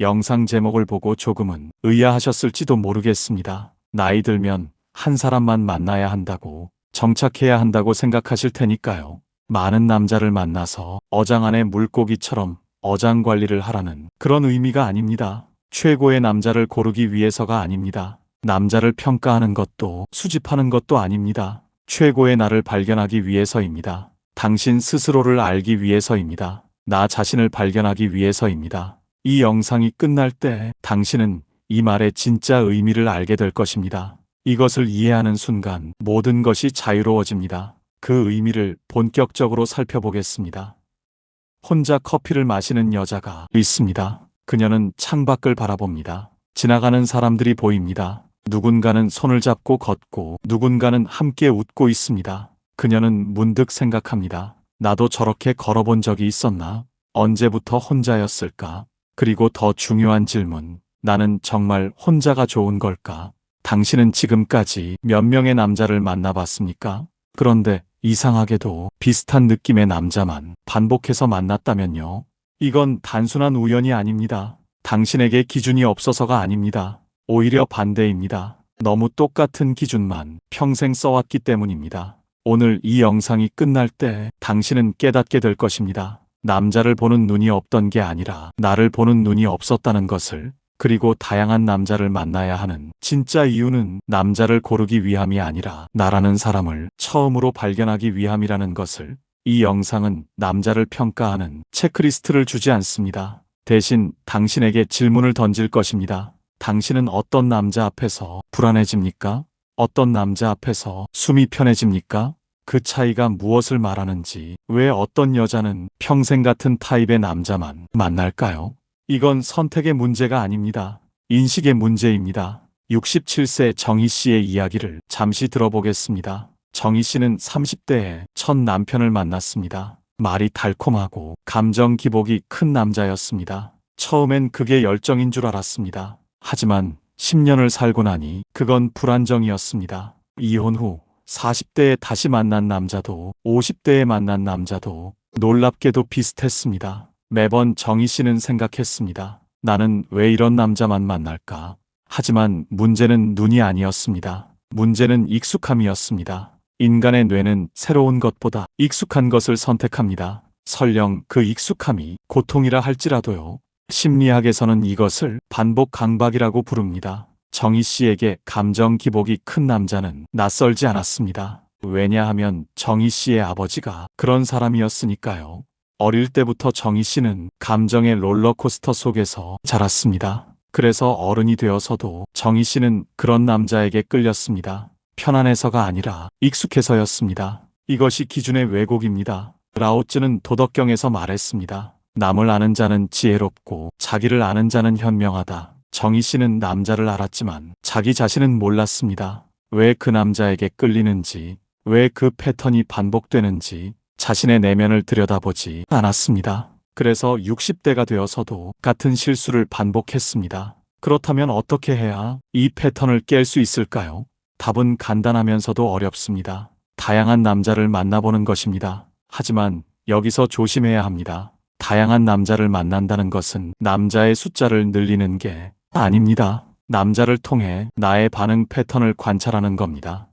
영상 제목을 보고 조금은 의아하셨을지도 모르겠습니다. 나이 들면 한 사람만 만나야 한다고, 정착해야 한다고 생각하실 테니까요. 많은 남자를 만나서 어장 안의 물고기처럼 어장 관리를 하라는 그런 의미가 아닙니다. 최고의 남자를 고르기 위해서가 아닙니다. 남자를 평가하는 것도 수집하는 것도 아닙니다. 최고의 나를 발견하기 위해서입니다. 당신 스스로를 알기 위해서입니다. 나 자신을 발견하기 위해서입니다. 이 영상이 끝날 때 당신은 이 말의 진짜 의미를 알게 될 것입니다. 이것을 이해하는 순간 모든 것이 자유로워집니다. 그 의미를 본격적으로 살펴보겠습니다. 혼자 커피를 마시는 여자가 있습니다. 그녀는 창밖을 바라봅니다. 지나가는 사람들이 보입니다. 누군가는 손을 잡고 걷고 누군가는 함께 웃고 있습니다. 그녀는 문득 생각합니다. 나도 저렇게 걸어본 적이 있었나? 언제부터 혼자였을까? 그리고 더 중요한 질문, 나는 정말 혼자가 좋은 걸까? 당신은 지금까지 몇 명의 남자를 만나봤습니까? 그런데 이상하게도 비슷한 느낌의 남자만 반복해서 만났다면요? 이건 단순한 우연이 아닙니다. 당신에게 기준이 없어서가 아닙니다. 오히려 반대입니다. 너무 똑같은 기준만 평생 써왔기 때문입니다. 오늘 이 영상이 끝날 때 당신은 깨닫게 될 것입니다. 남자를 보는 눈이 없던 게 아니라 나를 보는 눈이 없었다는 것을, 그리고 다양한 남자를 만나야 하는 진짜 이유는 남자를 고르기 위함이 아니라 나라는 사람을 처음으로 발견하기 위함이라는 것을. 이 영상은 남자를 평가하는 체크리스트를 주지 않습니다. 대신 당신에게 질문을 던질 것입니다. 당신은 어떤 남자 앞에서 불안해집니까? 어떤 남자 앞에서 숨이 편해집니까? 그 차이가 무엇을 말하는지, 왜 어떤 여자는 평생 같은 타입의 남자만 만날까요? 이건 선택의 문제가 아닙니다. 인식의 문제입니다. 67세 정희 씨의 이야기를 잠시 들어보겠습니다. 정희 씨는 30대에 첫 남편을 만났습니다. 말이 달콤하고 감정 기복이 큰 남자였습니다. 처음엔 그게 열정인 줄 알았습니다. 하지만 10년을 살고 나니 그건 불안정이었습니다. 이혼 후 40대에 다시 만난 남자도 50대에 만난 남자도 놀랍게도 비슷했습니다. 매번 정희 씨는 생각했습니다. 나는 왜 이런 남자만 만날까? 하지만 문제는 눈이 아니었습니다. 문제는 익숙함이었습니다. 인간의 뇌는 새로운 것보다 익숙한 것을 선택합니다. 설령 그 익숙함이 고통이라 할지라도요. 심리학에서는 이것을 반복 강박이라고 부릅니다. 정희 씨에게 감정 기복이 큰 남자는 낯설지 않았습니다. 왜냐하면 정희 씨의 아버지가 그런 사람이었으니까요. 어릴 때부터 정희 씨는 감정의 롤러코스터 속에서 자랐습니다. 그래서 어른이 되어서도 정희 씨는 그런 남자에게 끌렸습니다. 편안해서가 아니라 익숙해서였습니다. 이것이 기준의 왜곡입니다. 라오츠는 도덕경에서 말했습니다. 남을 아는 자는 지혜롭고 자기를 아는 자는 현명하다. 정희 씨는 남자를 알았지만 자기 자신은 몰랐습니다. 왜 그 남자에게 끌리는지, 왜 그 패턴이 반복되는지 자신의 내면을 들여다보지 않았습니다. 그래서 60대가 되어서도 같은 실수를 반복했습니다. 그렇다면 어떻게 해야 이 패턴을 깰 수 있을까요? 답은 간단하면서도 어렵습니다. 다양한 남자를 만나보는 것입니다. 하지만 여기서 조심해야 합니다. 다양한 남자를 만난다는 것은 남자의 숫자를 늘리는 게 아닙니다. 남자를 통해 나의 반응 패턴을 관찰하는 겁니다.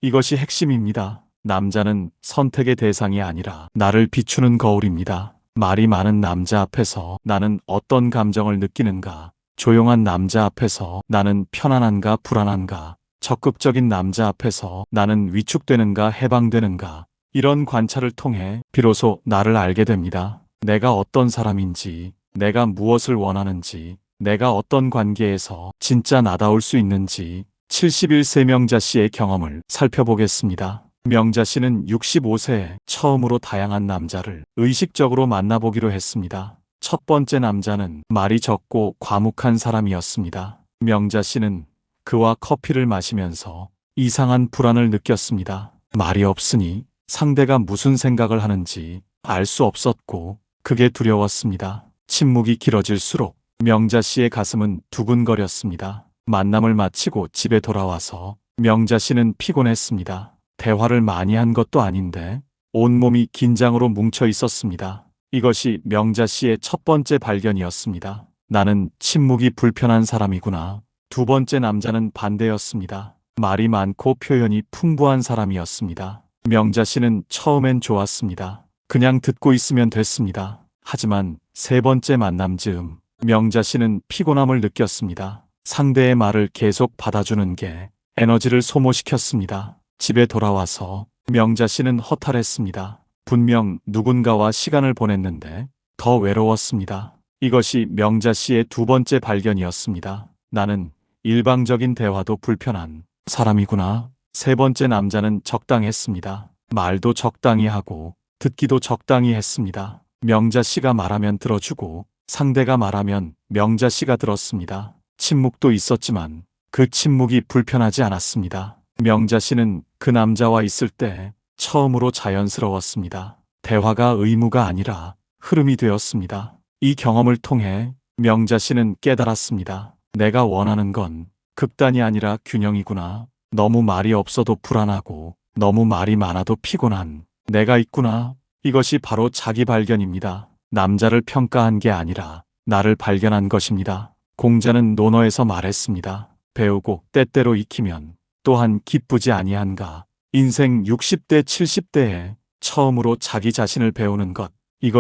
이것이 핵심입니다. 남자는 선택의 대상이 아니라 나를 비추는 거울입니다. 말이 많은 남자 앞에서 나는 어떤 감정을 느끼는가? 조용한 남자 앞에서 나는 편안한가 불안한가? 적극적인 남자 앞에서 나는 위축되는가 해방되는가? 이런 관찰을 통해 비로소 나를 알게 됩니다. 내가 어떤 사람인지, 내가 무엇을 원하는지, 내가 어떤 관계에서 진짜 나다울 수 있는지. 71세 명자 씨의 경험을 살펴보겠습니다. 명자 씨는 65세에 처음으로 다양한 남자를 의식적으로 만나보기로 했습니다. 첫 번째 남자는 말이 적고 과묵한 사람이었습니다. 명자 씨는 그와 커피를 마시면서 이상한 불안을 느꼈습니다. 말이 없으니 상대가 무슨 생각을 하는지 알 수 없었고 그게 두려웠습니다. 침묵이 길어질수록 명자 씨의 가슴은 두근거렸습니다. 만남을 마치고 집에 돌아와서 명자 씨는 피곤했습니다. 대화를 많이 한 것도 아닌데 온몸이 긴장으로 뭉쳐 있었습니다. 이것이 명자 씨의 첫 번째 발견이었습니다. 나는 침묵이 불편한 사람이구나. 두 번째 남자는 반대였습니다. 말이 많고 표현이 풍부한 사람이었습니다. 명자 씨는 처음엔 좋았습니다. 그냥 듣고 있으면 됐습니다. 하지만 세 번째 만남 즈음 명자 씨는 피곤함을 느꼈습니다. 상대의 말을 계속 받아주는 게 에너지를 소모시켰습니다. 집에 돌아와서 명자 씨는 허탈했습니다. 분명 누군가와 시간을 보냈는데 더 외로웠습니다. 이것이 명자 씨의 두 번째 발견이었습니다. 나는 일방적인 대화도 불편한 사람이구나. 세 번째 남자는 적당했습니다. 말도 적당히 하고 듣기도 적당히 했습니다. 명자 씨가 말하면 들어주고 상대가 말하면 명자 씨가 들었습니다. 침묵도 있었지만 그 침묵이 불편하지 않았습니다. 명자 씨는 그 남자와 있을 때 처음으로 자연스러웠습니다. 대화가 의무가 아니라 흐름이 되었습니다. 이 경험을 통해 명자 씨는 깨달았습니다. 내가 원하는 건 극단이 아니라 균형이구나. 너무 말이 없어도 불안하고 너무 말이 많아도 피곤한 내가 있구나. 이것이 바로 자기 발견입니다. 남자를 평가한 게 아니라 나를 발견한 것입니다. 공자는 논어에서 말했습니다. 배우고 때때로 익히면 또한 기쁘지 아니한가. 인생 60대 70대에 처음으로 자기 자신을 배우는 것,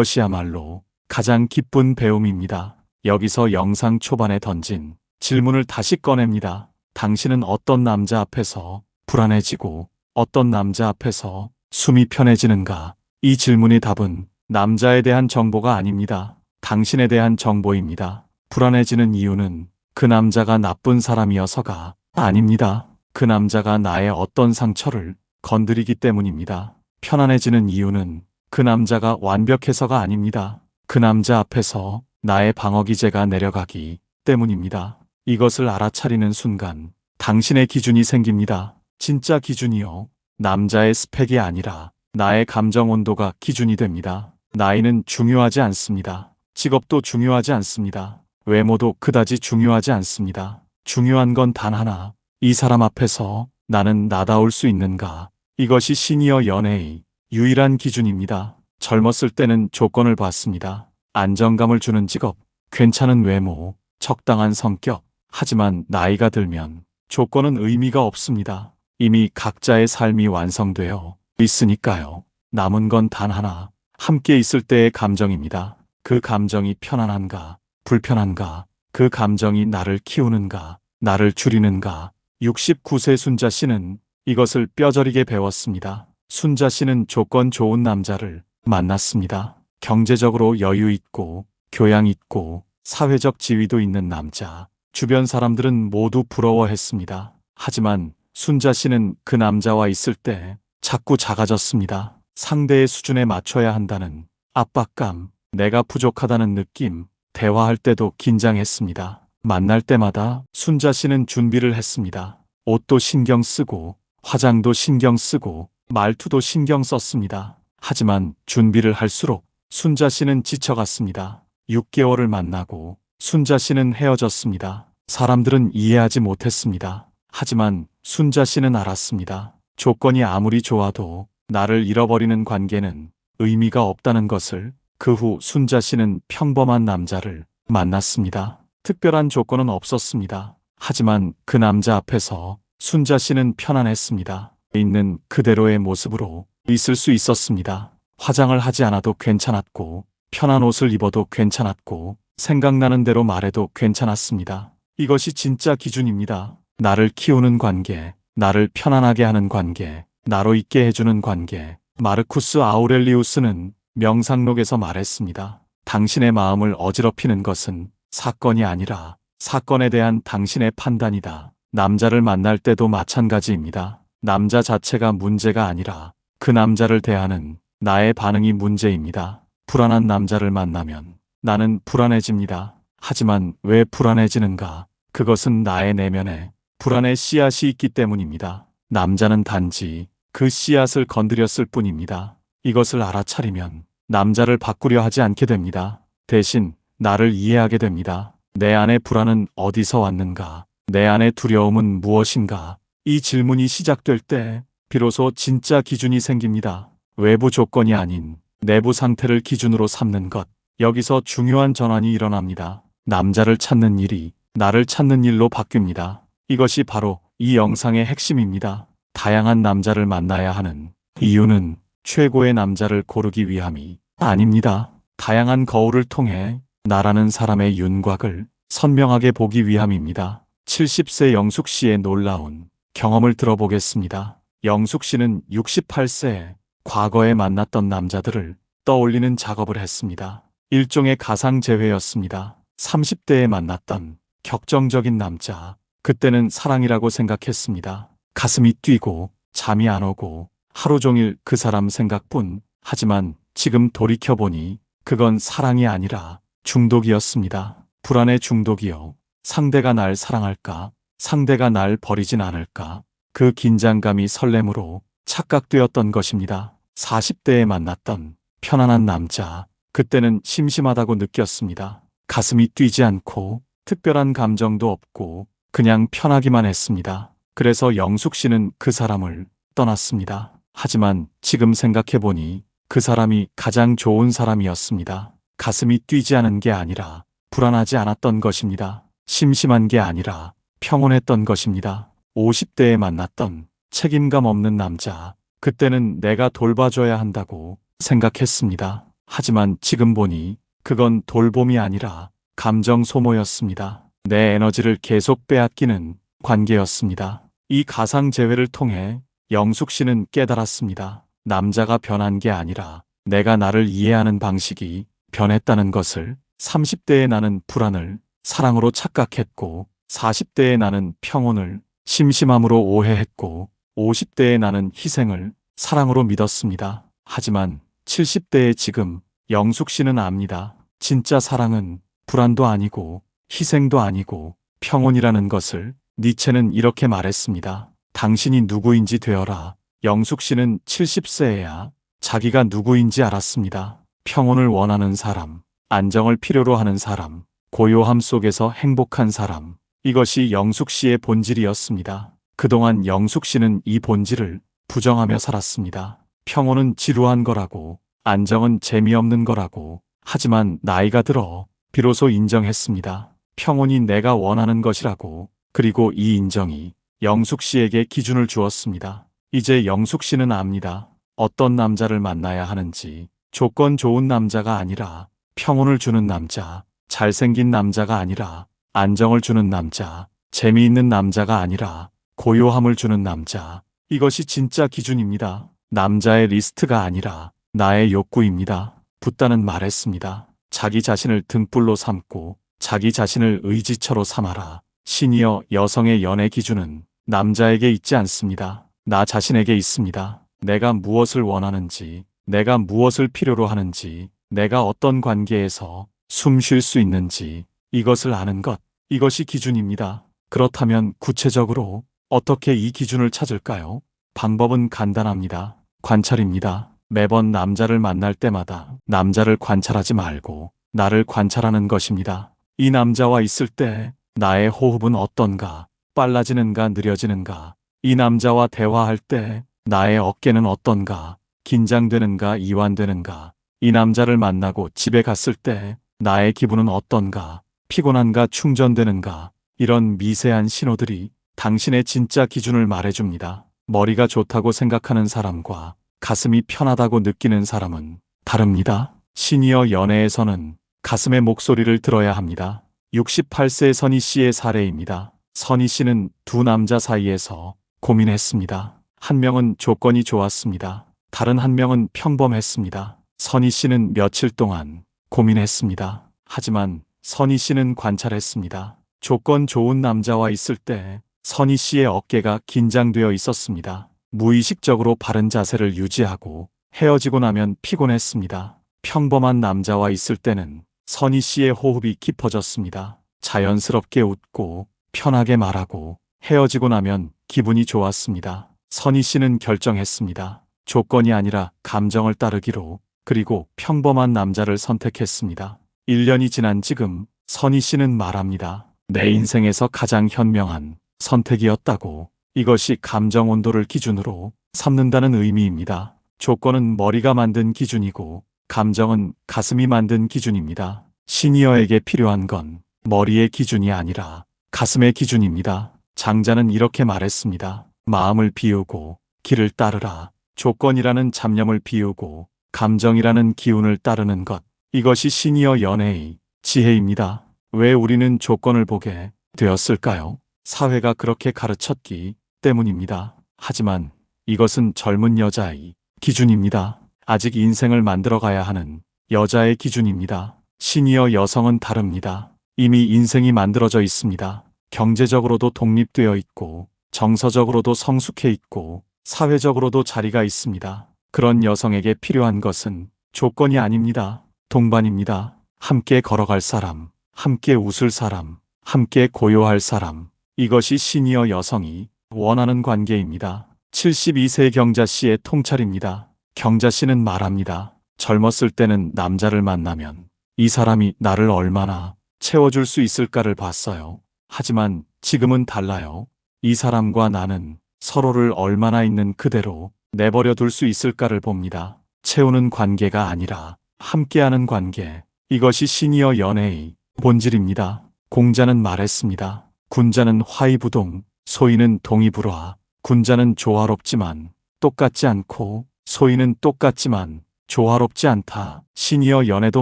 이것이야말로 가장 기쁜 배움입니다. 여기서 영상 초반에 던진 질문을 다시 꺼냅니다. 당신은 어떤 남자 앞에서 불안해지고 어떤 남자 앞에서 숨이 편해지는가? 이 질문의 답은 남자에 대한 정보가 아닙니다. 당신에 대한 정보입니다. 불안해지는 이유는 그 남자가 나쁜 사람이어서가 아닙니다. 그 남자가 나의 어떤 상처를 건드리기 때문입니다. 편안해지는 이유는 그 남자가 완벽해서가 아닙니다. 그 남자 앞에서 나의 방어기제가 내려가기 때문입니다. 이것을 알아차리는 순간 당신의 기준이 생깁니다. 진짜 기준이요. 남자의 스펙이 아니라 나의 감정 온도가 기준이 됩니다. 나이는 중요하지 않습니다. 직업도 중요하지 않습니다. 외모도 그다지 중요하지 않습니다. 중요한 건 단 하나. 이 사람 앞에서 나는 나다울 수 있는가. 이것이 시니어 연애의 유일한 기준입니다. 젊었을 때는 조건을 봤습니다. 안정감을 주는 직업, 괜찮은 외모, 적당한 성격. 하지만 나이가 들면 조건은 의미가 없습니다. 이미 각자의 삶이 완성되어 있으니까요. 남은 건 단 하나. 함께 있을 때의 감정입니다. 그 감정이 편안한가, 불편한가, 그 감정이 나를 키우는가, 나를 줄이는가. 69세 순자 씨는 이것을 뼈저리게 배웠습니다. 순자 씨는 조건 좋은 남자를 만났습니다. 경제적으로 여유 있고, 교양 있고, 사회적 지위도 있는 남자. 주변 사람들은 모두 부러워했습니다. 하지만 순자 씨는 그 남자와 있을 때 자꾸 작아졌습니다. 상대의 수준에 맞춰야 한다는 압박감, 내가 부족하다는 느낌, 대화할 때도 긴장했습니다. 만날 때마다 순자 씨는 준비를 했습니다. 옷도 신경 쓰고, 화장도 신경 쓰고, 말투도 신경 썼습니다. 하지만 준비를 할수록 순자 씨는 지쳐갔습니다. 6개월을 만나고 순자 씨는 헤어졌습니다. 사람들은 이해하지 못했습니다. 하지만 순자 씨는 알았습니다. 조건이 아무리 좋아도 나를 잃어버리는 관계는 의미가 없다는 것을. 그 후 순자 씨는 평범한 남자를 만났습니다. 특별한 조건은 없었습니다. 하지만 그 남자 앞에서 순자 씨는 편안했습니다. 있는 그대로의 모습으로 있을 수 있었습니다. 화장을 하지 않아도 괜찮았고, 편한 옷을 입어도 괜찮았고, 생각나는 대로 말해도 괜찮았습니다. 이것이 진짜 기준입니다. 나를 키우는 관계, 나를 편안하게 하는 관계, 나로 있게 해주는 관계. 마르쿠스 아우렐리우스는 명상록에서 말했습니다. 당신의 마음을 어지럽히는 것은 사건이 아니라 사건에 대한 당신의 판단이다. 남자를 만날 때도 마찬가지입니다. 남자 자체가 문제가 아니라 그 남자를 대하는 나의 반응이 문제입니다. 불안한 남자를 만나면 나는 불안해집니다. 하지만 왜 불안해지는가? 그것은 나의 내면에 불안의 씨앗이 있기 때문입니다. 남자는 단지 그 씨앗을 건드렸을 뿐입니다. 이것을 알아차리면 남자를 바꾸려 하지 않게 됩니다. 대신 나를 이해하게 됩니다. 내 안의 불안은 어디서 왔는가? 내 안의 두려움은 무엇인가? 이 질문이 시작될 때 비로소 진짜 기준이 생깁니다. 외부 조건이 아닌 내부 상태를 기준으로 삼는 것. 여기서 중요한 전환이 일어납니다. 남자를 찾는 일이 나를 찾는 일로 바뀝니다. 이것이 바로 이 영상의 핵심입니다. 다양한 남자를 만나야 하는 이유는 최고의 남자를 고르기 위함이 아닙니다. 다양한 거울을 통해 나라는 사람의 윤곽을 선명하게 보기 위함입니다. 70세 영숙 씨의 놀라운 경험을 들어보겠습니다. 영숙 씨는 68세에 과거에 만났던 남자들을 떠올리는 작업을 했습니다. 일종의 가상재회였습니다. 30대에 만났던 격정적인 남자, 그때는 사랑이라고 생각했습니다. 가슴이 뛰고 잠이 안 오고 하루 종일 그 사람 생각뿐. 하지만 지금 돌이켜보니 그건 사랑이 아니라 중독이었습니다. 불안의 중독이요. 상대가 날 사랑할까? 상대가 날 버리진 않을까? 그 긴장감이 설렘으로 착각되었던 것입니다. 40대에 만났던 편안한 남자, 그때는 심심하다고 느꼈습니다. 가슴이 뛰지 않고 특별한 감정도 없고 그냥 편하기만 했습니다. 그래서 영숙 씨는 그 사람을 떠났습니다. 하지만 지금 생각해보니 그 사람이 가장 좋은 사람이었습니다. 가슴이 뛰지 않은 게 아니라 불안하지 않았던 것입니다. 심심한 게 아니라 평온했던 것입니다. 50대에 만났던 책임감 없는 남자, 그때는 내가 돌봐줘야 한다고 생각했습니다. 하지만 지금 보니 그건 돌봄이 아니라 감정 소모였습니다. 내 에너지를 계속 빼앗기는 관계였습니다. 이 가상재회를 통해 영숙 씨는 깨달았습니다. 남자가 변한 게 아니라 내가 나를 이해하는 방식이 변했다는 것을. 30대의 나는 불안을 사랑으로 착각했고 40대의 나는 평온을 심심함으로 오해했고 50대의 나는 희생을 사랑으로 믿었습니다. 하지만 70대의 지금 영숙 씨는 압니다. 진짜 사랑은 불안도 아니고 희생도 아니고 평온이라는 것을. 니체는 이렇게 말했습니다. 당신이 누구인지 되어라. 영숙 씨는 70세에야 자기가 누구인지 알았습니다. 평온을 원하는 사람, 안정을 필요로 하는 사람, 고요함 속에서 행복한 사람. 이것이 영숙 씨의 본질이었습니다. 그동안 영숙 씨는 이 본질을 부정하며 살았습니다. 평온은 지루한 거라고, 안정은 재미없는 거라고. 하지만 나이가 들어 비로소 인정했습니다. 평온이 내가 원하는 것이라고. 그리고 이 인정이 영숙 씨에게 기준을 주었습니다. 이제 영숙 씨는 압니다. 어떤 남자를 만나야 하는지. 조건 좋은 남자가 아니라 평온을 주는 남자, 잘생긴 남자가 아니라 안정을 주는 남자, 재미있는 남자가 아니라 고요함을 주는 남자. 이것이 진짜 기준입니다. 남자의 리스트가 아니라 나의 욕구입니다. 붓다는 말했습니다. 자기 자신을 등불로 삼고 자기 자신을 의지처로 삼아라. 시니어 여성의 연애 기준은 남자에게 있지 않습니다. 나 자신에게 있습니다. 내가 무엇을 원하는지, 내가 무엇을 필요로 하는지, 내가 어떤 관계에서 숨 쉴 수 있는지, 이것을 아는 것, 이것이 기준입니다. 그렇다면 구체적으로 어떻게 이 기준을 찾을까요? 방법은 간단합니다. 관찰입니다. 매번 남자를 만날 때마다 남자를 관찰하지 말고 나를 관찰하는 것입니다. 이 남자와 있을 때 나의 호흡은 어떤가? 빨라지는가 느려지는가? 이 남자와 대화할 때 나의 어깨는 어떤가? 긴장되는가 이완되는가? 이 남자를 만나고 집에 갔을 때 나의 기분은 어떤가? 피곤한가 충전되는가? 이런 미세한 신호들이 당신의 진짜 기준을 말해줍니다. 머리가 좋다고 생각하는 사람과 가슴이 편하다고 느끼는 사람은 다릅니다. 시니어 연애에서는 가슴의 목소리를 들어야 합니다. 68세 선희 씨의 사례입니다. 선희 씨는 두 남자 사이에서 고민했습니다. 한 명은 조건이 좋았습니다. 다른 한 명은 평범했습니다. 선희 씨는 며칠 동안 고민했습니다. 하지만 선희 씨는 관찰했습니다. 조건 좋은 남자와 있을 때 선희 씨의 어깨가 긴장되어 있었습니다. 무의식적으로 바른 자세를 유지하고 헤어지고 나면 피곤했습니다. 평범한 남자와 있을 때는 선희 씨의 호흡이 깊어졌습니다. 자연스럽게 웃고 편하게 말하고 헤어지고 나면 기분이 좋았습니다. 선희 씨는 결정했습니다. 조건이 아니라 감정을 따르기로. 그리고 평범한 남자를 선택했습니다. 1년이 지난 지금 선희 씨는 말합니다. 내 인생에서 가장 현명한 선택이었다고. 이것이 감정 온도를 기준으로 삼는다는 의미입니다. 조건은 머리가 만든 기준이고 감정은 가슴이 만든 기준입니다. 시니어에게 필요한 건 머리의 기준이 아니라 가슴의 기준입니다. 장자는 이렇게 말했습니다. 마음을 비우고 길을 따르라. 조건이라는 잡념을 비우고 감정이라는 기운을 따르는 것. 이것이 시니어 연애의 지혜입니다. 왜 우리는 조건을 보게 되었을까요? 사회가 그렇게 가르쳤기 때문입니다. 하지만 이것은 젊은 여자의 기준입니다. 아직 인생을 만들어가야 하는 여자의 기준입니다. 시니어 여성은 다릅니다. 이미 인생이 만들어져 있습니다. 경제적으로도 독립되어 있고 정서적으로도 성숙해 있고 사회적으로도 자리가 있습니다. 그런 여성에게 필요한 것은 조건이 아닙니다. 동반입니다. 함께 걸어갈 사람, 함께 웃을 사람, 함께 고요할 사람. 이것이 시니어 여성이 원하는 관계입니다. 72세 경자 씨의 통찰입니다. 경자 씨는 말합니다. 젊었을 때는 남자를 만나면 이 사람이 나를 얼마나 채워줄 수 있을까를 봤어요. 하지만 지금은 달라요. 이 사람과 나는 서로를 얼마나 있는 그대로 내버려 둘 수 있을까를 봅니다. 채우는 관계가 아니라 함께하는 관계. 이것이 시니어 연애의 본질입니다. 공자는 말했습니다. 군자는 화이부동, 소인은 동이불화. 군자는 조화롭지만 똑같지 않고 소인은 똑같지만 조화롭지 않다. 시니어 연애도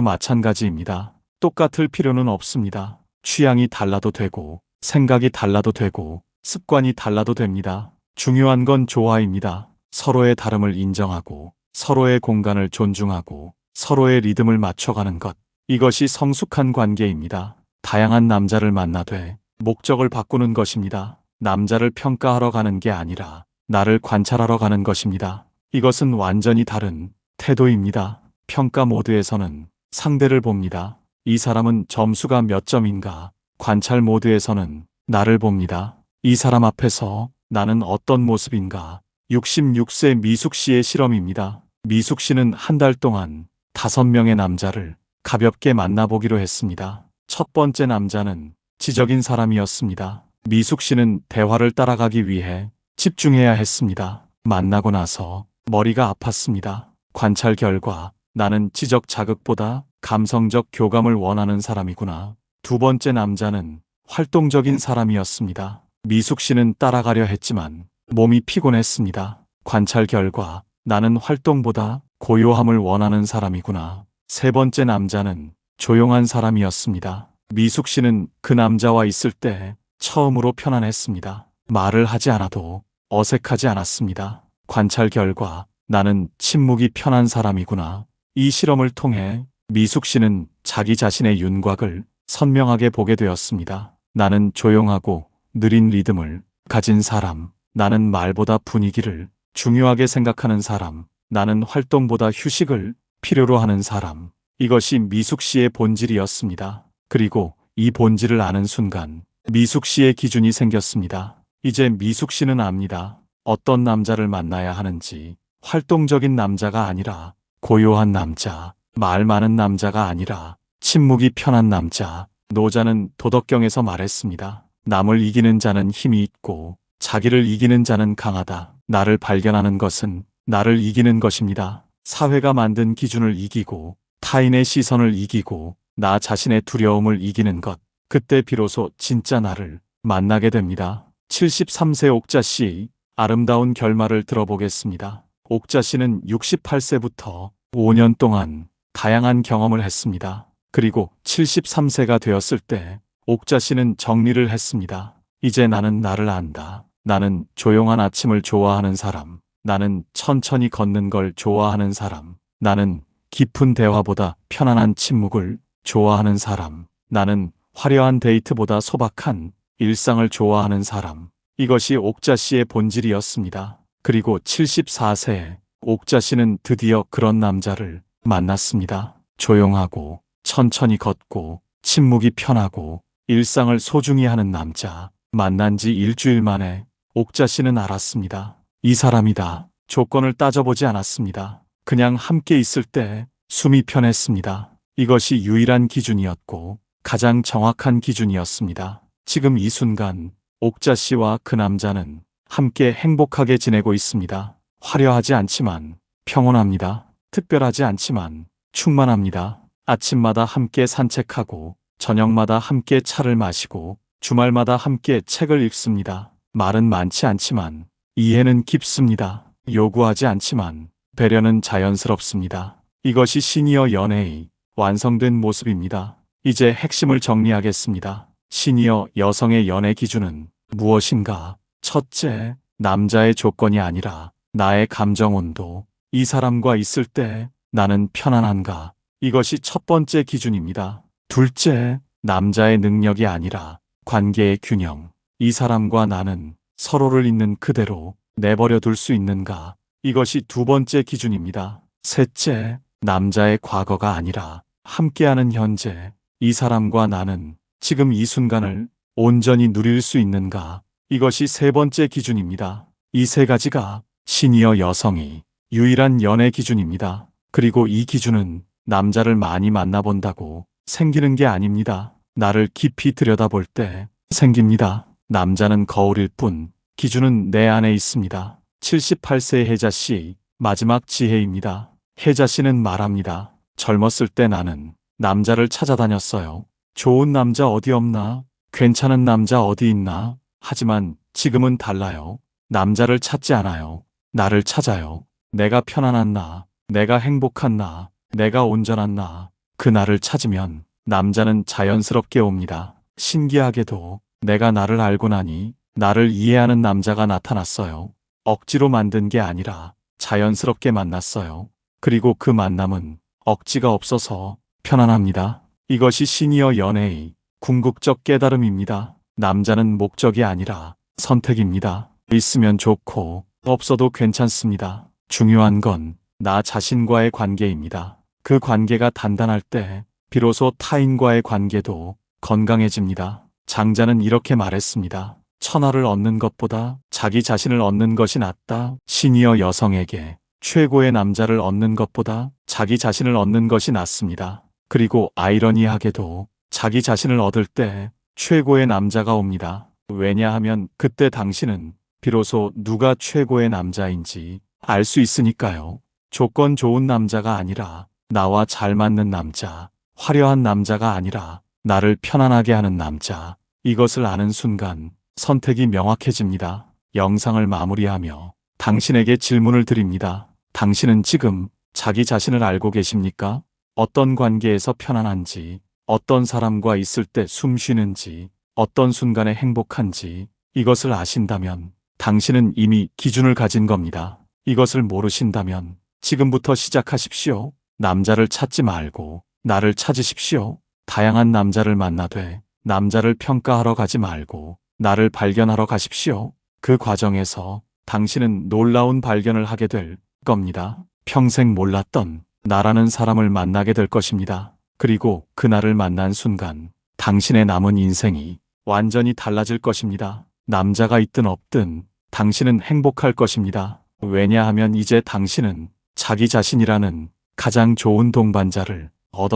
마찬가지입니다. 똑같을 필요는 없습니다. 취향이 달라도 되고 생각이 달라도 되고 습관이 달라도 됩니다. 중요한 건 조화입니다. 서로의 다름을 인정하고 서로의 공간을 존중하고 서로의 리듬을 맞춰가는 것. 이것이 성숙한 관계입니다. 다양한 남자를 만나되 목적을 바꾸는 것입니다. 남자를 평가하러 가는 게 아니라 나를 관찰하러 가는 것입니다. 이것은 완전히 다른 태도입니다. 평가 모드에서는 상대를 봅니다. 이 사람은 점수가 몇 점인가. 관찰 모드에서는 나를 봅니다. 이 사람 앞에서 나는 어떤 모습인가. 66세 미숙 씨의 실험입니다. 미숙 씨는 한 달 동안 5명의 남자를 가볍게 만나보기로 했습니다. 첫 번째 남자는 지적인 사람이었습니다. 미숙 씨는 대화를 따라가기 위해 집중해야 했습니다. 만나고 나서 머리가 아팠습니다. 관찰 결과 나는 지적 자극보다 감성적 교감을 원하는 사람이구나. 두 번째 남자는 활동적인 사람이었습니다. 미숙 씨는 따라가려 했지만 몸이 피곤했습니다. 관찰 결과 나는 활동보다 고요함을 원하는 사람이구나. 세 번째 남자는 조용한 사람이었습니다. 미숙 씨는 그 남자와 있을 때 처음으로 편안했습니다. 말을 하지 않아도 어색하지 않았습니다. 관찰 결과 나는 침묵이 편한 사람이구나. 이 실험을 통해 미숙 씨는 자기 자신의 윤곽을 선명하게 보게 되었습니다. 나는 조용하고 느린 리듬을 가진 사람. 나는 말보다 분위기를 중요하게 생각하는 사람. 나는 활동보다 휴식을 필요로 하는 사람. 이것이 미숙 씨의 본질이었습니다. 그리고 이 본질을 아는 순간 미숙 씨의 기준이 생겼습니다. 이제 미숙 씨는 압니다. 어떤 남자를 만나야 하는지. 활동적인 남자가 아니라 고요한 남자. 말 많은 남자가 아니라 침묵이 편한 남자. 노자는 도덕경에서 말했습니다. 남을 이기는 자는 힘이 있고 자기를 이기는 자는 강하다. 나를 발견하는 것은 나를 이기는 것입니다. 사회가 만든 기준을 이기고 타인의 시선을 이기고 나 자신의 두려움을 이기는 것. 그때 비로소 진짜 나를 만나게 됩니다. 73세 옥자 씨의 아름다운 결말을 들어보겠습니다. 옥자 씨는 68세부터 5년 동안 다양한 경험을 했습니다. 그리고 73세가 되었을 때 옥자 씨는 정리를 했습니다. 이제 나는 나를 안다. 나는 조용한 아침을 좋아하는 사람. 나는 천천히 걷는 걸 좋아하는 사람. 나는 깊은 대화보다 편안한 침묵을 좋아하는 사람. 나는 화려한 데이트보다 소박한 일상을 좋아하는 사람. 이것이 옥자 씨의 본질이었습니다. 그리고 74세에 옥자 씨는 드디어 그런 남자를 만났습니다. 조용하고 천천히 걷고 침묵이 편하고 일상을 소중히 하는 남자. 만난 지 일주일 만에 옥자 씨는 알았습니다. 이 사람이다. 조건을 따져보지 않았습니다. 그냥 함께 있을 때 숨이 편했습니다. 이것이 유일한 기준이었고 가장 정확한 기준이었습니다. 지금 이 순간 옥자 씨와 그 남자는 함께 행복하게 지내고 있습니다. 화려하지 않지만 평온합니다. 특별하지 않지만 충만합니다. 아침마다 함께 산책하고 저녁마다 함께 차를 마시고 주말마다 함께 책을 읽습니다. 말은 많지 않지만 이해는 깊습니다. 요구하지 않지만 배려는 자연스럽습니다. 이것이 시니어 연애의 완성된 모습입니다. 이제 핵심을 정리하겠습니다. 시니어 여성의 연애 기준은 무엇인가? 첫째, 남자의 조건이 아니라 나의 감정 온도. 이 사람과 있을 때 나는 편안한가? 이것이 첫 번째 기준입니다. 둘째, 남자의 능력이 아니라 관계의 균형. 이 사람과 나는 서로를 있는 그대로 내버려 둘 수 있는가? 이것이 두 번째 기준입니다. 셋째, 남자의 과거가 아니라 함께하는 현재. 이 사람과 나는 지금 이 순간을 온전히 누릴 수 있는가? 이것이 세 번째 기준입니다. 이 세 가지가 시니어 여성이 유일한 연애 기준입니다. 그리고 이 기준은 남자를 많이 만나본다고 생기는 게 아닙니다. 나를 깊이 들여다볼 때 생깁니다. 남자는 거울일 뿐 기준은 내 안에 있습니다. 78세 혜자 씨 마지막 지혜입니다. 혜자 씨는 말합니다. 젊었을 때 나는 남자를 찾아다녔어요. 좋은 남자 어디 없나? 괜찮은 남자 어디 있나? 하지만 지금은 달라요. 남자를 찾지 않아요. 나를 찾아요. 내가 편안한 나, 내가 행복한 나, 내가 온전한 나. 그 나를 찾으면 남자는 자연스럽게 옵니다. 신기하게도 내가 나를 알고 나니 나를 이해하는 남자가 나타났어요. 억지로 만든 게 아니라 자연스럽게 만났어요. 그리고 그 만남은 억지가 없어서 편안합니다. 이것이 시니어 연애의 궁극적 깨달음입니다. 남자는 목적이 아니라 선택입니다. 있으면 좋고 없어도 괜찮습니다. 중요한 건 나 자신과의 관계입니다. 그 관계가 단단할 때 비로소 타인과의 관계도 건강해집니다. 장자는 이렇게 말했습니다. 천하를 얻는 것보다 자기 자신을 얻는 것이 낫다. 시니어 여성에게 최고의 남자를 얻는 것보다 자기 자신을 얻는 것이 낫습니다. 그리고 아이러니하게도 자기 자신을 얻을 때 최고의 남자가 옵니다. 왜냐하면 그때 당신은 비로소 누가 최고의 남자인지 알 수 있으니까요. 조건 좋은 남자가 아니라 나와 잘 맞는 남자, 화려한 남자가 아니라 나를 편안하게 하는 남자. 이것을 아는 순간 선택이 명확해집니다. 영상을 마무리하며 당신에게 질문을 드립니다. 당신은 지금 자기 자신을 알고 계십니까? 어떤 관계에서 편안한지, 어떤 사람과 있을 때 숨 쉬는지, 어떤 순간에 행복한지 이것을 아신다면 당신은 이미 기준을 가진 겁니다. 이것을 모르신다면 지금부터 시작하십시오. 남자를 찾지 말고 나를 찾으십시오. 다양한 남자를 만나되 남자를 평가하러 가지 말고 나를 발견하러 가십시오. 그 과정에서 당신은 놀라운 발견을 하게 될 겁니다. 평생 몰랐던 나라는 사람을 만나게 될 것입니다. 그리고 그날을 만난 순간 당신의 남은 인생이 완전히 달라질 것입니다. 남자가 있든 없든 당신은 행복할 것입니다. 왜냐하면 이제 당신은 자기 자신이라는 가장 좋은 동반자를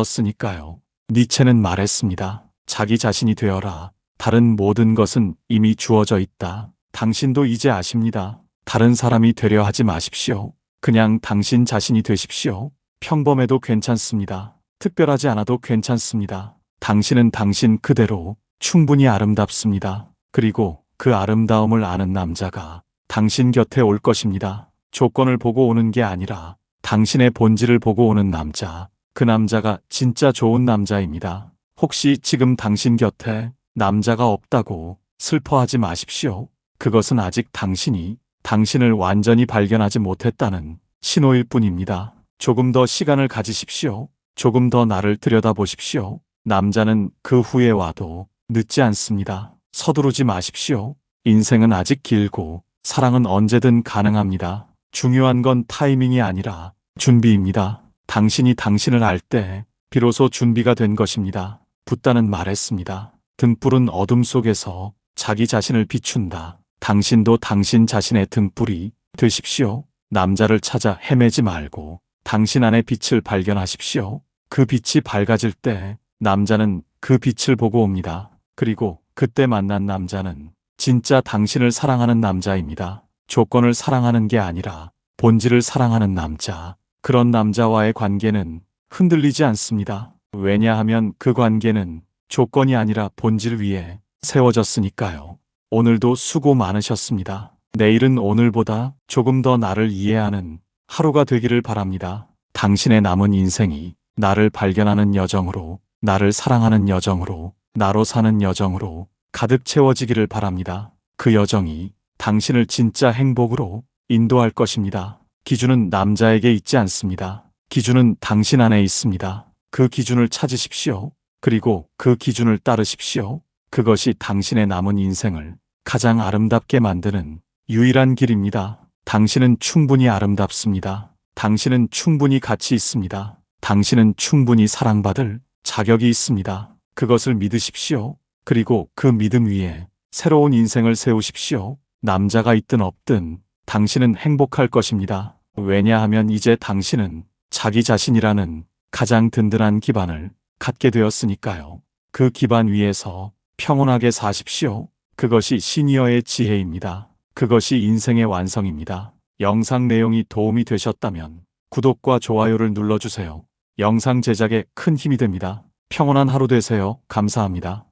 얻었으니까요. 니체는 말했습니다. 자기 자신이 되어라. 다른 모든 것은 이미 주어져 있다. 당신도 이제 아십니다. 다른 사람이 되려 하지 마십시오. 그냥 당신 자신이 되십시오. 평범해도 괜찮습니다. 특별하지 않아도 괜찮습니다. 당신은 당신 그대로 충분히 아름답습니다. 그리고 그 아름다움을 아는 남자가 당신 곁에 올 것입니다. 조건을 보고 오는 게 아니라 당신의 본질을 보고 오는 남자. 그 남자가 진짜 좋은 남자입니다. 혹시 지금 당신 곁에 남자가 없다고 슬퍼하지 마십시오. 그것은 아직 당신이 당신을 완전히 발견하지 못했다는 신호일 뿐입니다. 조금 더 시간을 가지십시오. 조금 더 나를 들여다보십시오. 남자는 그 후에 와도 늦지 않습니다. 서두르지 마십시오. 인생은 아직 길고 사랑은 언제든 가능합니다. 중요한 건 타이밍이 아니라 준비입니다. 당신이 당신을 알 때 비로소 준비가 된 것입니다. 붓다는 말했습니다. 등불은 어둠 속에서 자기 자신을 비춘다. 당신도 당신 자신의 등불이 되십시오. 남자를 찾아 헤매지 말고 당신 안의 빛을 발견하십시오. 그 빛이 밝아질 때 남자는 그 빛을 보고 옵니다. 그리고 그때 만난 남자는 진짜 당신을 사랑하는 남자입니다. 조건을 사랑하는 게 아니라 본질을 사랑하는 남자. 그런 남자와의 관계는 흔들리지 않습니다. 왜냐하면 그 관계는 조건이 아니라 본질 위에 세워졌으니까요. 오늘도 수고 많으셨습니다. 내일은 오늘보다 조금 더 나를 이해하는 하루가 되기를 바랍니다. 당신의 남은 인생이 나를 발견하는 여정으로, 나를 사랑하는 여정으로, 나로 사는 여정으로 가득 채워지기를 바랍니다. 그 여정이 당신을 진짜 행복으로 인도할 것입니다. 기준은 남자에게 있지 않습니다. 기준은 당신 안에 있습니다. 그 기준을 찾으십시오. 그리고 그 기준을 따르십시오. 그것이 당신의 남은 인생을 가장 아름답게 만드는 유일한 길입니다. 당신은 충분히 아름답습니다. 당신은 충분히 가치 있습니다. 당신은 충분히 사랑받을 자격이 있습니다. 그것을 믿으십시오. 그리고 그 믿음 위에 새로운 인생을 세우십시오. 남자가 있든 없든 당신은 행복할 것입니다. 왜냐하면 이제 당신은 자기 자신이라는 가장 든든한 기반을 갖게 되었으니까요. 그 기반 위에서 평온하게 사십시오. 그것이 시니어의 지혜입니다. 그것이 인생의 완성입니다. 영상 내용이 도움이 되셨다면 구독과 좋아요를 눌러주세요. 영상 제작에 큰 힘이 됩니다. 평온한 하루 되세요. 감사합니다.